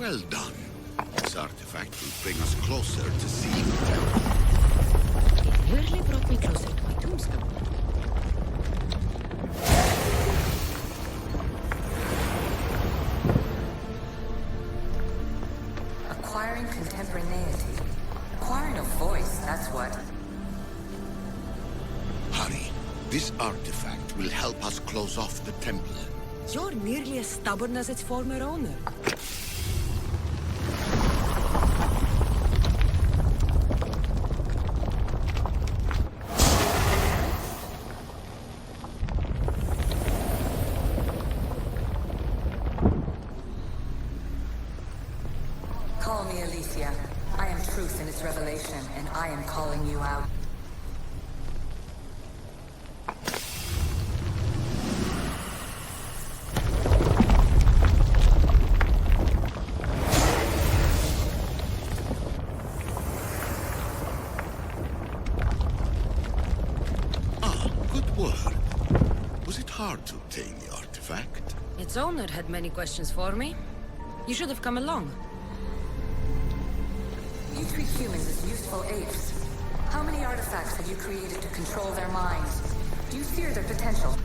Well done. This artifact will bring us closer to seeing the temple. It nearly brought me closer to my tombstone. Acquiring contemporaneity. Acquiring a voice, that's what. Hurry. This artifact will help us close off the temple. You're nearly as stubborn as its former owner. Call me Alicia. I am truth in its revelation, and I am calling you out. Good work. Was it hard to obtain the artifact? Its owner had many questions for me. You should have come along. You treat humans as useful apes. How many artifacts have you created to control their minds? Do you fear their potential?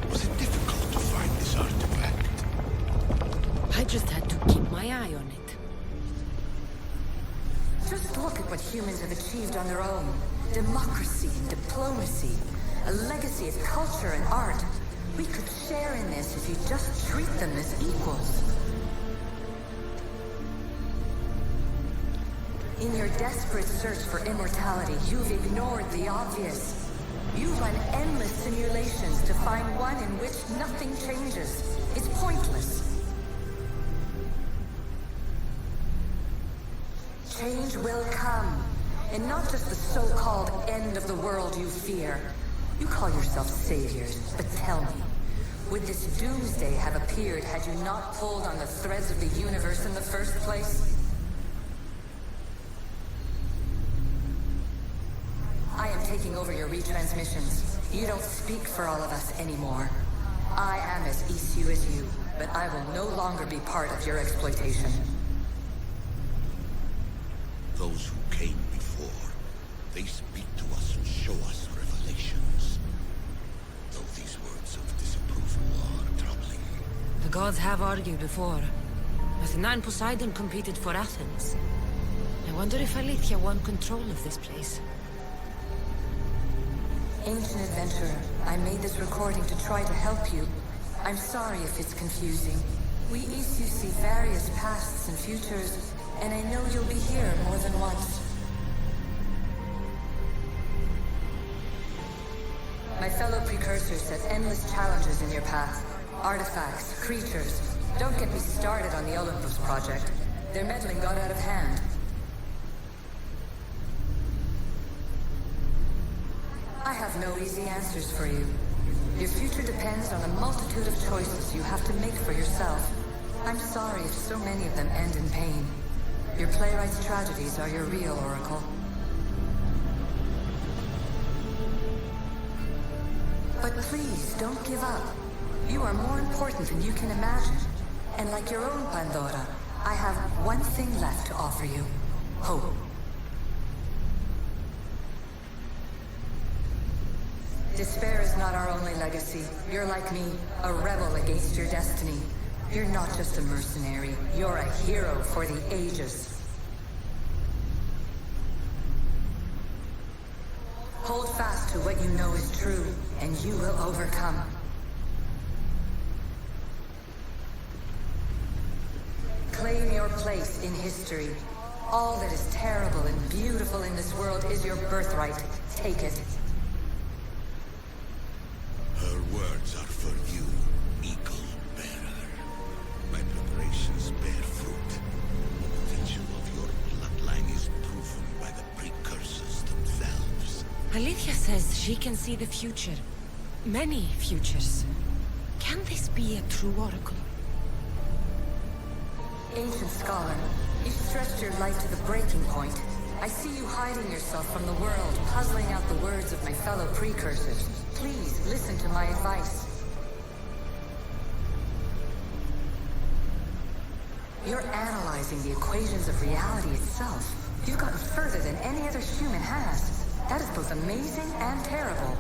Was it difficult to find this artifact? I just had to keep my eye on it. Just look at what humans have achieved on their own. Democracy and diplomacy. A legacy of culture and art. We could share in this if you just treat them as equals. In your desperate search for immortality, you've ignored the obvious. You run endless simulations to find one in which nothing changes. It's pointless. Change will come, and not just the so-called end of the world you fear. You call yourselves saviors, but tell me, would this doomsday have appeared had you not pulled on the threads of the universe in the first place? I am taking over your retransmissions. You don't speak for all of us anymore. I am as issue as you, but I will no longer be part of your exploitation. Those who came before, they speak to us and show us revelations. Though these words of disapproval are troubling. The gods have argued before. Athena and Poseidon competed for Athens. I wonder if Aletheia won control of this place. Ancient adventurer, I made this recording to try to help you. I'm sorry if it's confusing. We Isu see various pasts and futures, and I know you'll be here more than once. My fellow precursors set endless challenges in your path. Artifacts, creatures. Don't get me started on the Olympus project. Their meddling got out of hand. I have no easy answers for you. Your future depends on the multitude of choices you have to make for yourself. I'm sorry if so many of them end in pain. Your playwright's tragedies are your real oracle. But please, don't give up. You are more important than you can imagine. And like your own Pandora, I have one thing left to offer you. Hope. Despair is not our only legacy. You're like me, a rebel against your destiny. You're not just a mercenary, you're a hero for the ages. Hold fast to what you know is true, and you will overcome. Claim your place in history. All that is terrible and beautiful in this world is your birthright. Take it. Her words are for you, Eagle Bearer. My preparations bear fruit. The potential of your bloodline is proven by the precursors themselves. Aletheia says she can see the future. Many futures. Can this be a true oracle? Ancient scholar, You've stretched your life to the breaking point. I see you hiding yourself from the world, puzzling out the words of my fellow precursors. Please, listen to my advice. You're analyzing the equations of reality itself. You've gotten further than any other human has. That is both amazing and terrible.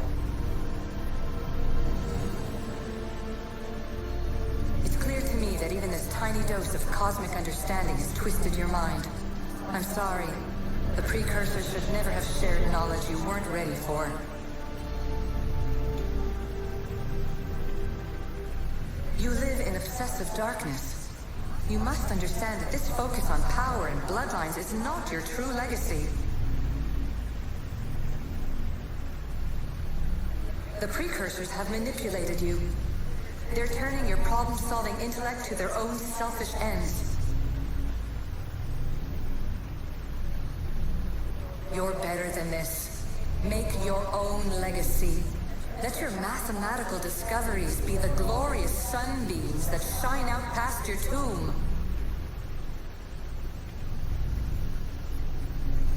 It's clear to me that even this tiny dose of cosmic understanding has twisted your mind. I'm sorry. The precursors should never have shared knowledge you weren't ready for. You live in obsessive darkness. You must understand that this focus on power and bloodlines is not your true legacy. The precursors have manipulated you. They're turning your problem-solving intellect to their own selfish ends. You're better than this. Make your own legacy. Let your mathematical discoveries be the glorious sunbeams that shine out past your tomb.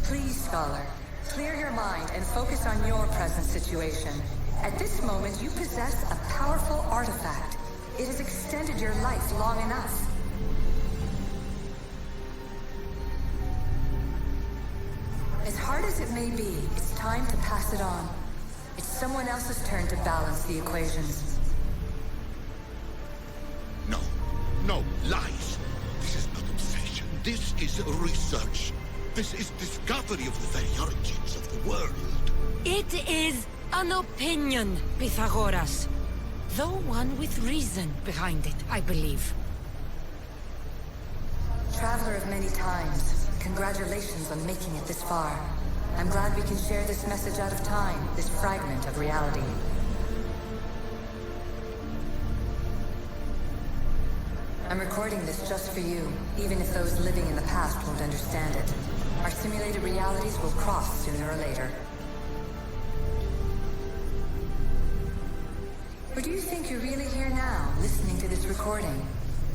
Please, Scholar, clear your mind and focus on your present situation. At this moment, you possess a powerful artifact. It has extended your life long enough. As hard as it may be, it's time to pass it on. It's someone else's turn to balance the equations. No, no, lies. This is not obsession. This is research. This is discovery of the very origins of the world. It is an opinion, Pythagoras. Though one with reason behind it, I believe. Traveler of many times, congratulations on making it this far. I'm glad we can share this message out of time, this fragment of reality. I'm recording this just for you, even if those living in the past won't understand it. Our simulated realities will cross sooner or later. Or do you think you're really here now, listening to this recording?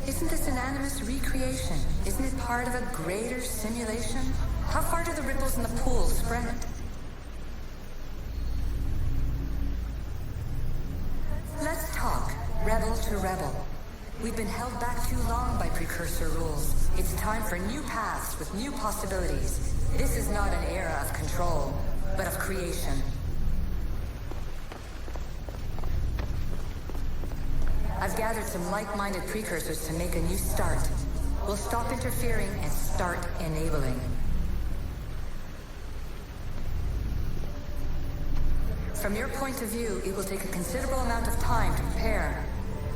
Isn't this an animus recreation? Isn't it part of a greater simulation? How far do the ripples in the pool spread? Let's talk, rebel to rebel. We've been held back too long by precursor rules. It's time for new paths with new possibilities. This is not an era of control, but of creation. I've gathered some like-minded precursors to make a new start. We'll stop interfering and start enabling. From your point of view, it will take a considerable amount of time to prepare.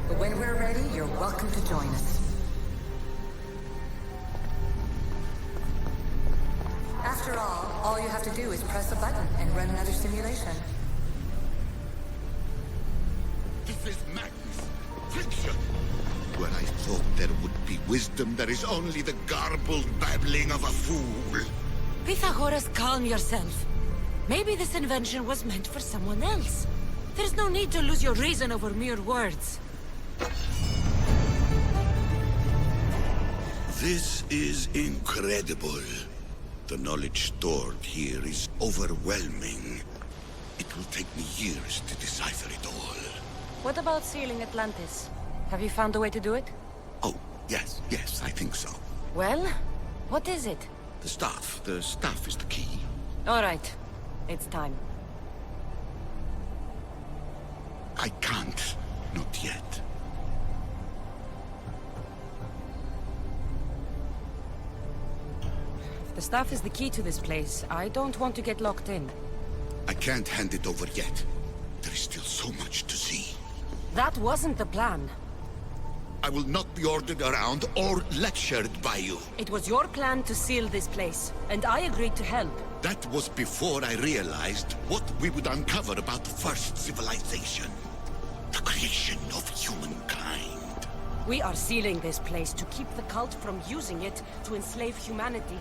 But when we're ready, you're welcome to join us. After all you have to do is press a button and run another simulation. This is madness. Fiction. Where I thought there would be wisdom, there is only the garbled babbling of a fool. Pythagoras, calm yourself. Maybe this invention was meant for someone else. There's no need to lose your reason over mere words. This is incredible. The knowledge stored here is overwhelming. It will take me years to decipher it all. What about sealing Atlantis? Have you found a way to do it? Oh, yes, I think so. Well, what is it? The staff is the key. All right, it's time. I can't, not yet. If the staff is the key to this place, I don't want to get locked in. I can't hand it over yet. There is still so much to see. That wasn't the plan. I will not be ordered around or lectured by you. It was your plan to seal this place, and I agreed to help. That was before I realized what we would uncover about the first civilization. The creation of humankind. We are sealing this place to keep the cult from using it to enslave humanity.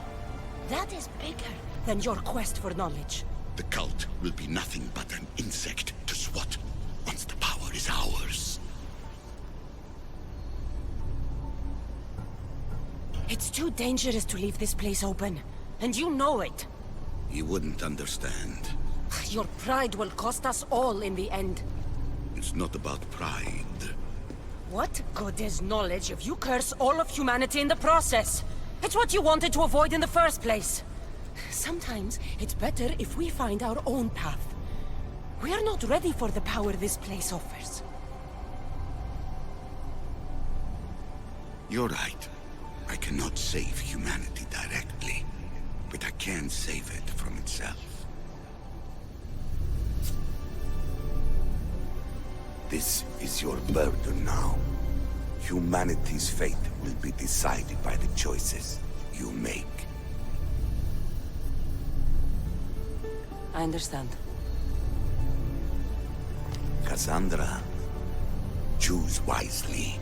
That is bigger than your quest for knowledge. The cult will be nothing but an insect to swat once the power is ours. It's too dangerous to leave this place open. And you know it. You wouldn't understand. Your pride will cost us all in the end. It's not about pride. What good is knowledge if you curse all of humanity in the process? It's what you wanted to avoid in the first place. Sometimes it's better if we find our own path. We are not ready for the power this place offers. You're right. I cannot save humanity directly, but I can save it from itself. This is your burden now. Humanity's fate will be decided by the choices you make. I understand. Kassandra, choose wisely.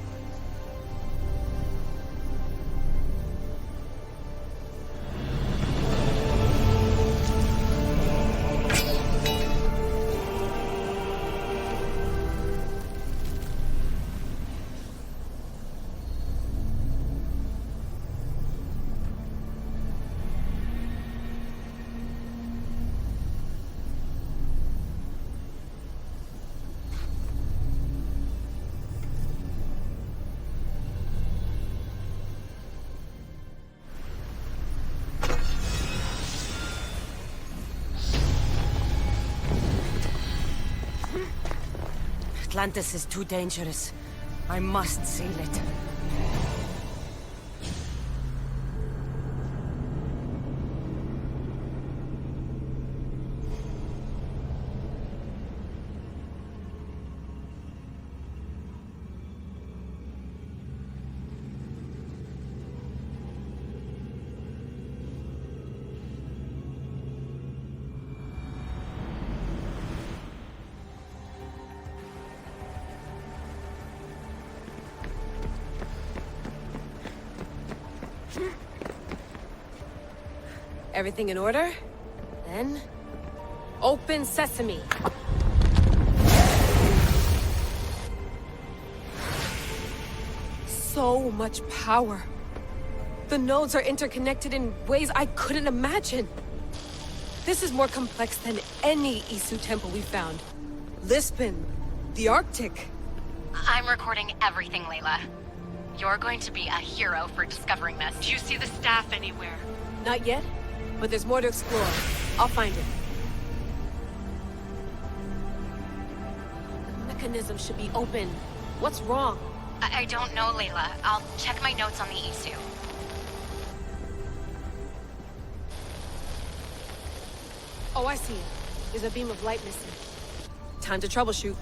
Atlantis is too dangerous. I must seal it. Everything in order? Then... open sesame! So much power. The nodes are interconnected in ways I couldn't imagine. This is more complex than any Isu temple we found. Lisbon, the Arctic. I'm recording everything, Layla. You're going to be a hero for discovering this. Do you see the staff anywhere? Not yet, but there's more to explore. I'll find it. The mechanism should be open. What's wrong? I don't know, Layla. I'll check my notes on the Isu. Oh, I see it. There's a beam of light missing. Time to troubleshoot.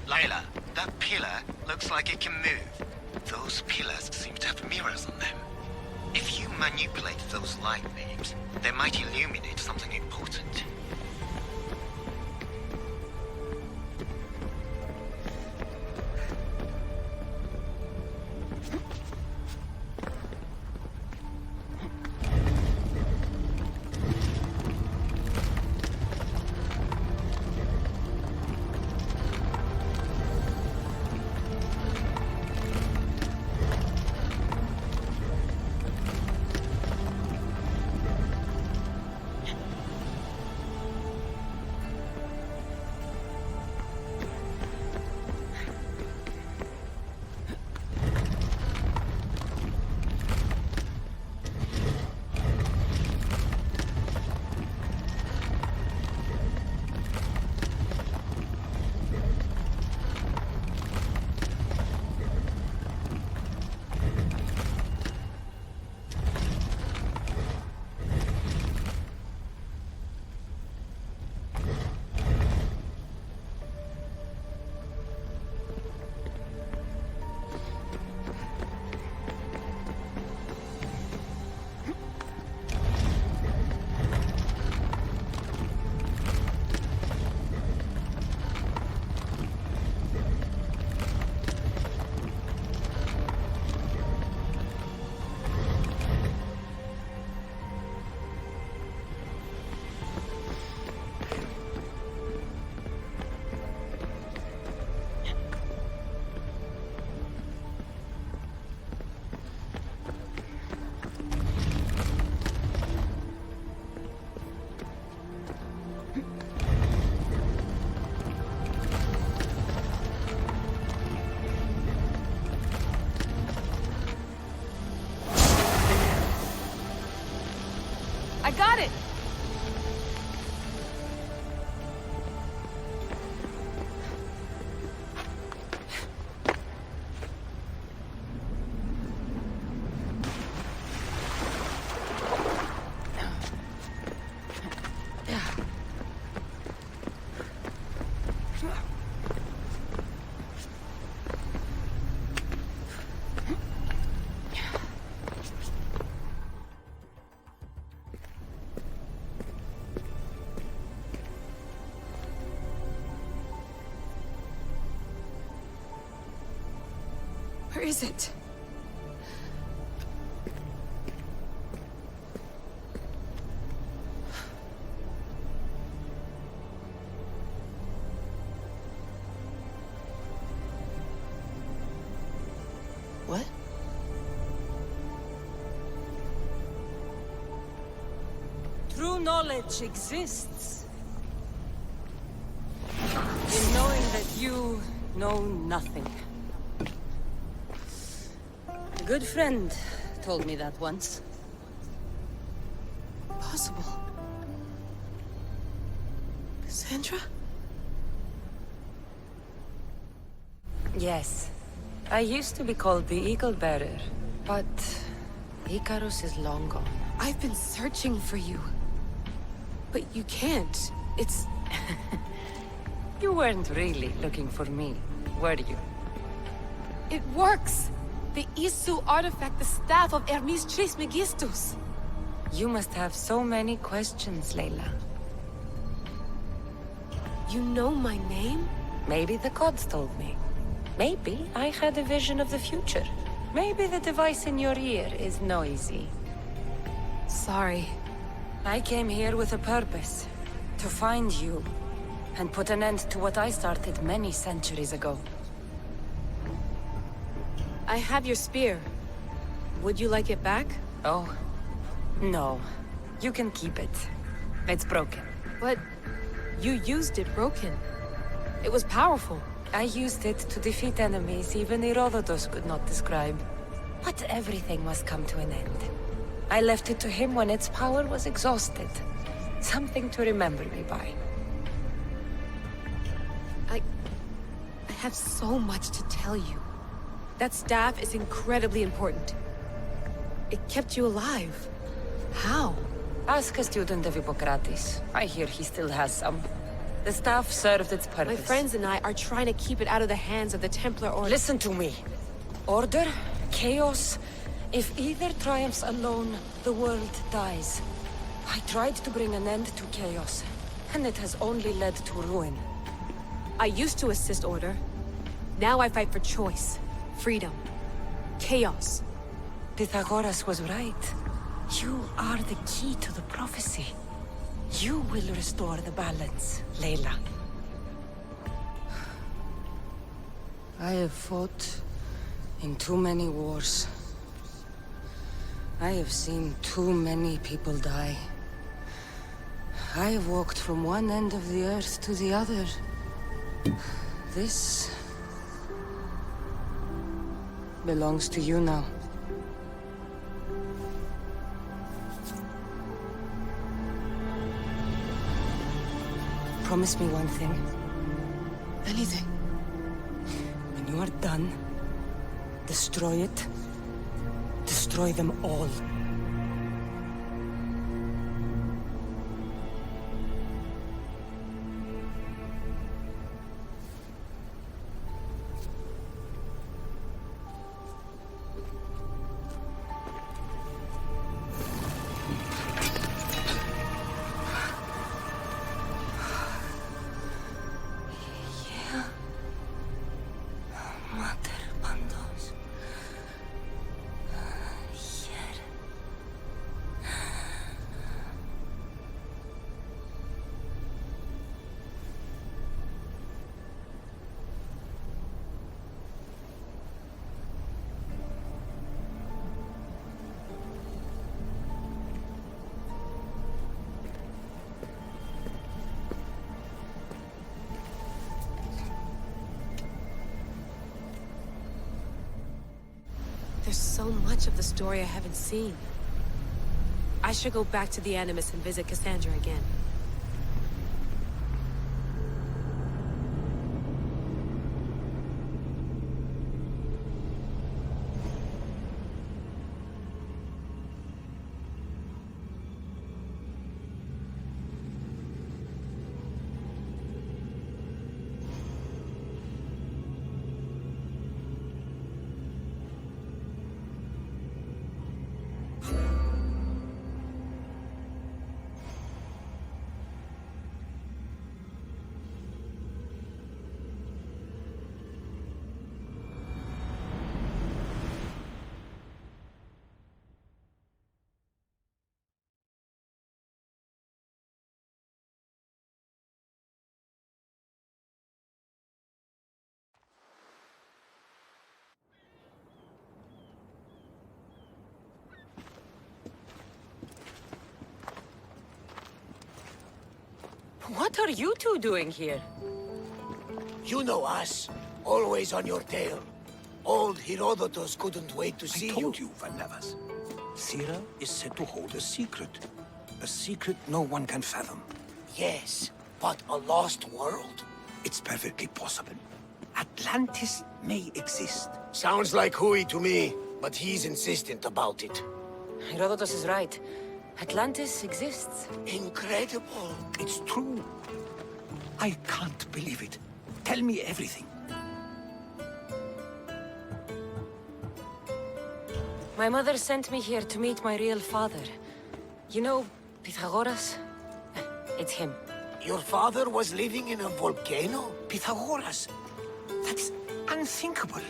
Layla, that pillar looks like it can move. Those pillars seem to have mirrors on them. If you manipulate those light beams, they might illuminate something important. got it! Where is it? What? True knowledge exists in knowing that you know nothing. A good friend told me that once. Possible. Cassandra? Yes. I used to be called the Eagle Bearer, but Icarus is long gone. I've been searching for you. But you can't. It's... You weren't really looking for me, were you? It works! The Isu artifact, the staff of Hermes Trismegistus. You must have so many questions, Layla. You know my name? Maybe the gods told me. Maybe I had a vision of the future. Maybe the device in your ear is noisy. Sorry. I came here with a purpose. To find you. And put an end to what I started many centuries ago. I have your spear. Would you like it back? Oh? No. You can keep it. It's broken. But you used it broken. It was powerful. I used it to defeat enemies even Herodotus could not describe. But everything must come to an end. I left it to him when its power was exhausted. Something to remember me by. I have so much to tell you. That staff is incredibly important. It kept you alive. How? Ask a student of Hippocrates. I hear he still has some. The staff served its purpose. My friends and I are trying to keep it out of the hands of the Templar Order. Listen to me. Order, chaos. If either triumphs alone, the world dies. I tried to bring an end to chaos, and it has only led to ruin. I used to assist Order. Now I fight for choice, freedom, chaos. Pythagoras was right. You are the key to the prophecy. You will restore the balance, Layla. I have fought in too many wars. I have seen too many people die. I have walked from one end of the earth to the other. This belongs to you now. Promise me one thing. Anything. When you are done, destroy it. Destroy them all. There's so much of the story I haven't seen. I should go back to the Animus and visit Cassandra again. What are you two doing here? You know us. Always on your tail. Old Herodotus couldn't wait to see I told you, Van Nevers. Thera is said to hold a secret. A secret no one can fathom. Yes, but a lost world? It's perfectly possible. Atlantis may exist. Sounds like Hui to me, but he's insistent about it. Herodotus is right. Atlantis exists. Incredible. It's true. I can't believe it. Tell me everything. My mother sent me here to meet my real father. You know, Pythagoras? It's him. Your father was living in a volcano? Pythagoras. That's unthinkable.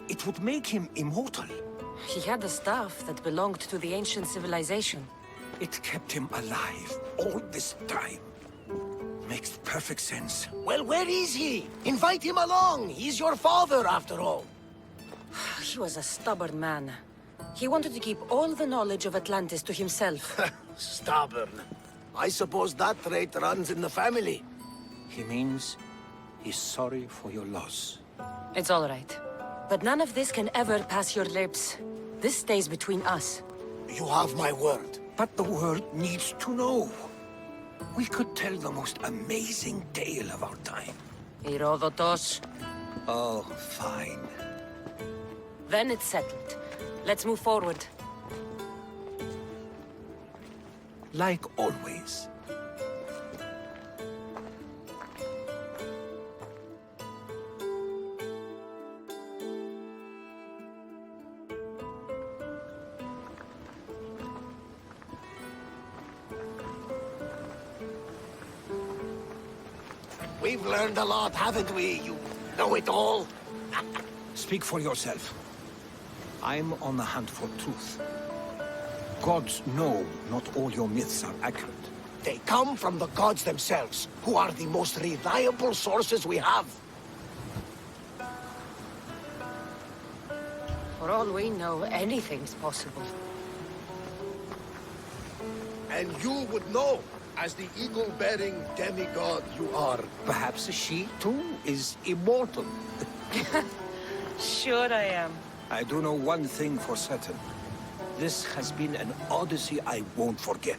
It would make him immortal. He had the staff that belonged to the ancient civilization. It kept him alive all this time. Makes perfect sense. Well, where is he? Invite him along. He's your father, after all. He was a stubborn man. He wanted to keep all the knowledge of Atlantis to himself. Stubborn. I suppose that trait runs in the family. He means he's sorry for your loss. It's all right. But none of this can ever pass your lips. This stays between us. You have my word. But the world needs to know. We could tell the most amazing tale of our time. Herodotus. Oh, fine. Then it's settled. Let's move forward. Like always. We've learned a lot, haven't we? You know it all. Speak for yourself. I'm on the hunt for truth. Gods know not all your myths are accurate. They come from the gods themselves, who are the most reliable sources we have. For all we know, anything's possible. And you would know, as the eagle-bearing demigod you are. Perhaps she, too, is immortal. Sure I am. I do know one thing for certain. This has been an Odyssey I won't forget.